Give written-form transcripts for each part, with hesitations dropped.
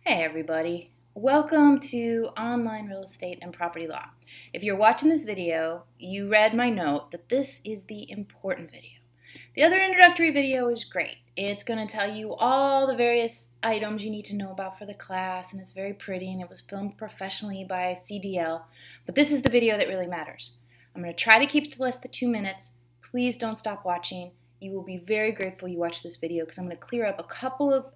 Hey everybody, welcome to Online Real Estate and Property Law. If you're watching this video, you read my note that this is the important video. The other introductory video is great. It's going to tell you all the various items you need to know about for the class, and it's very pretty, and it was filmed professionally by CDL, but this is the video that really matters. I'm going to try to keep it to less than 2 minutes. Please don't stop watching. You will be very grateful you watched this video because I'm going to clear up a couple of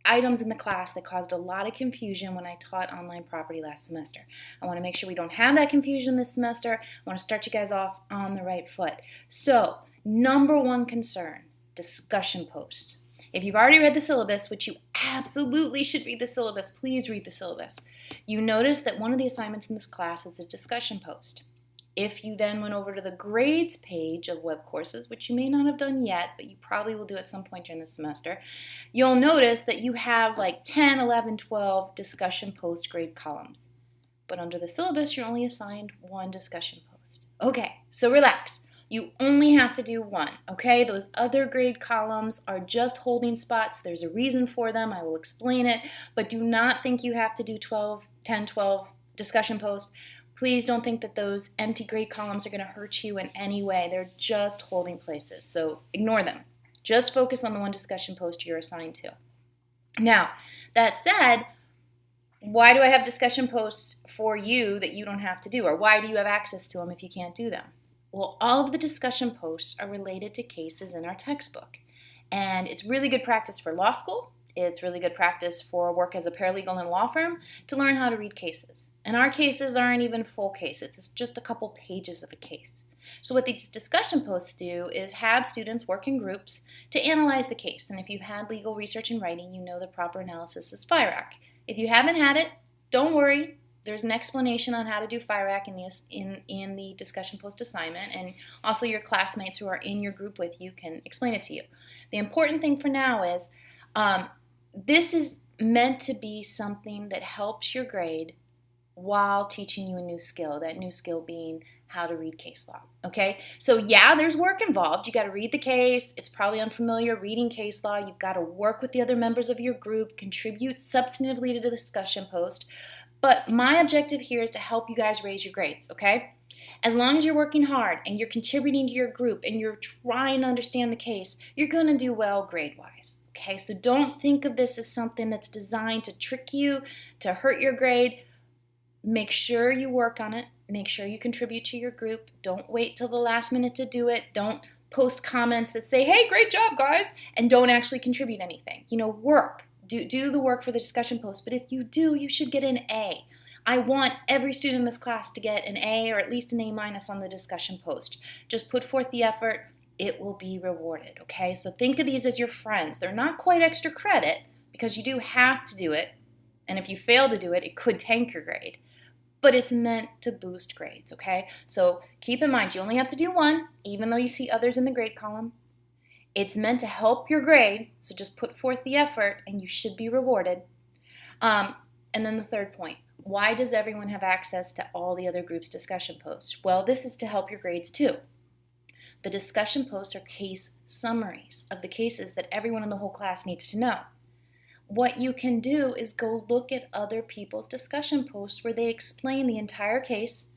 items in the class that caused a lot of confusion when I taught online property last semester. I want to make sure we don't have that confusion this semester. I want to start you guys off on the right foot. So, number one concern, discussion posts. If you've already read the syllabus, which you absolutely should read the syllabus, please read the syllabus. You notice that one of the assignments in this class is a discussion post. If you then went over to the grades page of web courses, which you may not have done yet, but you probably will do at some point during the semester, you'll notice that you have like 10, 11, 12 discussion post grade columns. But under the syllabus, you're only assigned one discussion post. Okay, so relax. You only have to do one, okay? Those other grade columns are just holding spots. There's a reason for them. I will explain it, but do not think you have to do 10, 12 discussion posts. Please don't think that those empty grade columns are going to hurt you in any way. They're just holding places, so ignore them. Just focus on the one discussion post you're assigned to. Now, that said, why do I have discussion posts for you that you don't have to do? Or why do you have access to them if you can't do them? Well, all of the discussion posts are related to cases in our textbook. And it's really good practice for law school. It's really good practice for work as a paralegal in a law firm to learn how to read cases. And our cases aren't even full cases. It's just a couple pages of a case. So what these discussion posts do is have students work in groups to analyze the case. And if you've had legal research and writing, you know the proper analysis is FIRAC. If you haven't had it, don't worry. There's an explanation on how to do FIRAC in the discussion post assignment, and also your classmates who are in your group with you can explain it to you. The important thing for now is this is meant to be something that helps your grade while teaching you a new skill, that new skill being how to read case law, okay? So yeah, there's work involved. You got to read the case. It's probably unfamiliar reading case law. You've got to work with the other members of your group, contribute substantively to the discussion post. But my objective here is to help you guys raise your grades, okay? As long as you're working hard and you're contributing to your group and you're trying to understand the case, you're going to do well grade-wise, okay? So don't think of this as something that's designed to trick you, to hurt your grade. Make sure you work on it. Make sure you contribute to your group. Don't wait till the last minute to do it. Don't post comments that say, hey, great job, guys, and don't actually contribute anything. Work. Do the work for the discussion post, but if you do, you should get an A. I want every student in this class to get an A or at least an A- on the discussion post. Just put forth the effort. It will be rewarded, okay? So think of these as your friends. They're not quite extra credit because you do have to do it, and if you fail to do it, it could tank your grade. But it's meant to boost grades, okay? So keep in mind, you only have to do one, even though you see others in the grade column. It's meant to help your grade, so just put forth the effort and you should be rewarded. And then the third point, why does everyone have access to all the other groups' discussion posts? Well, this is to help your grades too. The discussion posts are case summaries of the cases that everyone in the whole class needs to know. What you can do is go look at other people's discussion posts where they explain the entire case,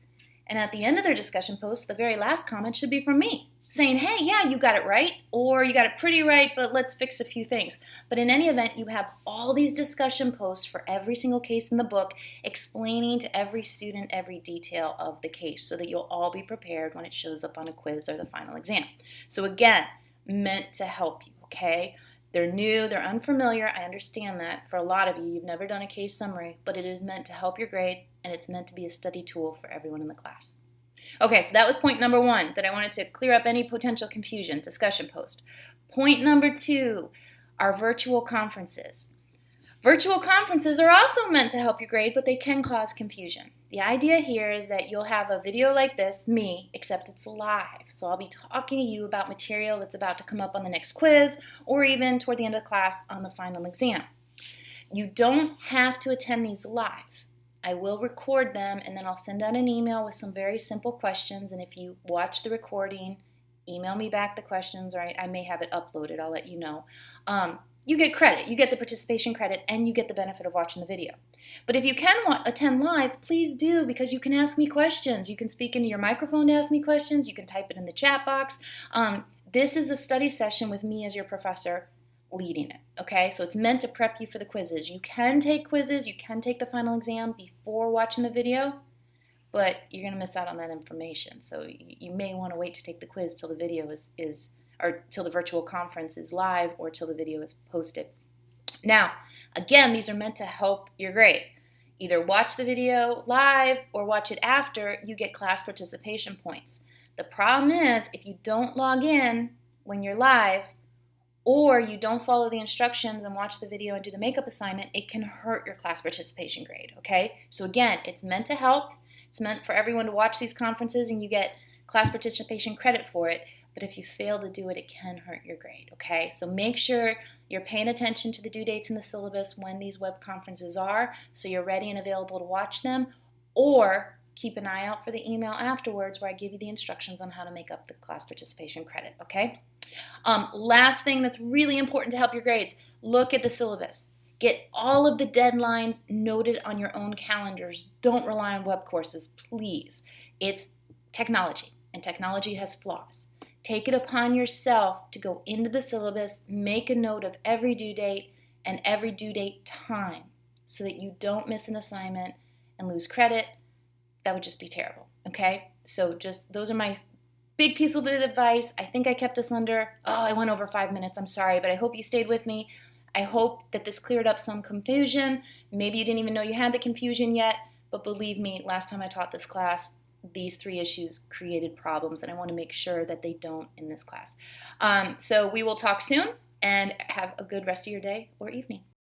and at the end of their discussion post, the very last comment should be from me, saying, hey, yeah, you got it right, or you got it pretty right, but let's fix a few things. But in any event, you have all these discussion posts for every single case in the book explaining to every student every detail of the case so that you'll all be prepared when it shows up on a quiz or the final exam. So again, meant to help you, okay? They're new, they're unfamiliar, I understand that. For a lot of you, you've never done a case summary, but it is meant to help your grade, and it's meant to be a study tool for everyone in the class. Okay, so that was point number one, that I wanted to clear up any potential confusion, discussion post. Point number two, our virtual conferences. Virtual conferences are also meant to help your grade, but they can cause confusion. The idea here is that you'll have a video like this, me, except it's live. So I'll be talking to you about material that's about to come up on the next quiz or even toward the end of the class on the final exam. You don't have to attend these live. I will record them and then I'll send out an email with some very simple questions, and if you watch the recording, email me back the questions, or I may have it uploaded, I'll let you know. you get credit. You get the participation credit and you get the benefit of watching the video. But if you can attend live, please do, because you can ask me questions. You can speak into your microphone to ask me questions. You can type it in the chat box. This is a study session with me as your professor leading it, okay? So it's meant to prep you for the quizzes. You can take quizzes, you can take the final exam before watching the video, but you're going to miss out on that information. So you may want to wait to take the quiz till the video is or till the virtual conference is live or till the video is posted. Now, again, these are meant to help your grade. Either watch the video live or watch it after, you get class participation points. The problem is if you don't log in when you're live or you don't follow the instructions and watch the video and do the makeup assignment, it can hurt your class participation grade, okay? So again, it's meant to help. It's meant for everyone to watch these conferences and you get class participation credit for it. But if you fail to do it, it can hurt your grade, okay? So make sure you're paying attention to the due dates in the syllabus when these web conferences are, so you're ready and available to watch them, or keep an eye out for the email afterwards where I give you the instructions on how to make up the class participation credit, okay? Last thing that's really important to help your grades, look at the syllabus. Get all of the deadlines noted on your own calendars. Don't rely on web courses, please. It's technology, and technology has flaws. Take it upon yourself to go into the syllabus, make a note of every due date and every due date time so that you don't miss an assignment and lose credit. That would just be terrible, okay? So just those are my big pieces of advice. I think I kept us under, I went over 5 minutes. I'm sorry, but I hope you stayed with me. I hope that this cleared up some confusion. Maybe you didn't even know you had the confusion yet, but believe me, last time I taught this class, these 3 issues created problems, and I want to make sure that they don't in this class. So we will talk soon, and have a good rest of your day or evening.